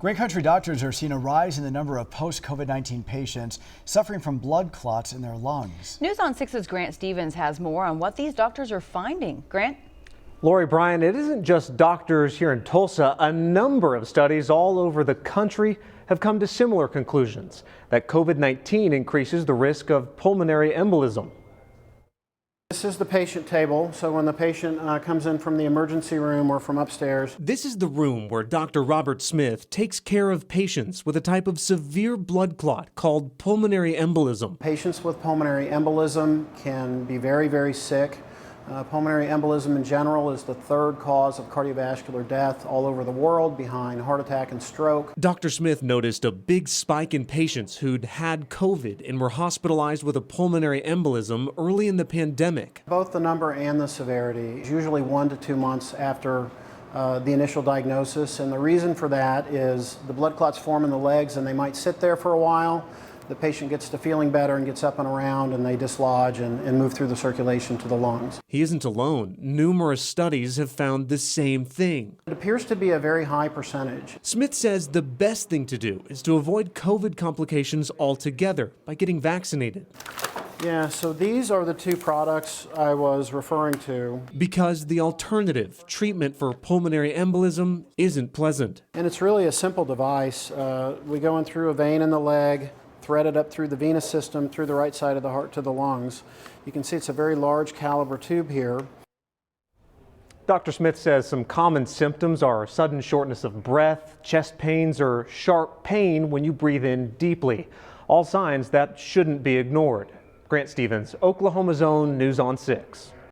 Great Country doctors are seeing a rise in the number of post-COVID-19 patients suffering from blood clots in their lungs. News on 6's Grant Stevens has more on what these doctors are finding. Grant? Lori, Brian, it isn't just doctors here in Tulsa. A number of studies all over the country have come to similar conclusions that COVID-19 increases the risk of pulmonary embolism. This is the patient table, so when the patient comes in from the emergency room or from upstairs. This is the room where Dr. Robert Smith takes care of patients with a type of severe blood clot called pulmonary embolism. Patients with pulmonary embolism can be very, very sick. Pulmonary embolism in general is the third cause of cardiovascular death all over the world, behind heart attack and stroke. Dr. Smith noticed a big spike in patients who'd had COVID and were hospitalized with a pulmonary embolism early in the pandemic. Both the number and the severity, usually 1 to 2 months after the initial diagnosis, and the reason for that is the blood clots form in the legs and they might sit there for a while. The patient gets to feeling better and gets up and around, and they dislodge and move through the circulation to the lungs. He isn't alone. Numerous studies have found the same thing. It appears to be a very high percentage. Smith says the best thing to do is to avoid COVID complications altogether by getting vaccinated. Yeah, so these are the two products I was referring to. Because the alternative treatment for pulmonary embolism isn't pleasant. And it's really a simple device. We go in through a vein in the leg, thread it up through the venous system, through the right side of the heart to the lungs. You can see it's a very large caliber tube here. Dr. Smith says some common symptoms are sudden shortness of breath, chest pains, or sharp pain when you breathe in deeply. All signs that shouldn't be ignored. Grant Stevens, Oklahoma's own News on 6.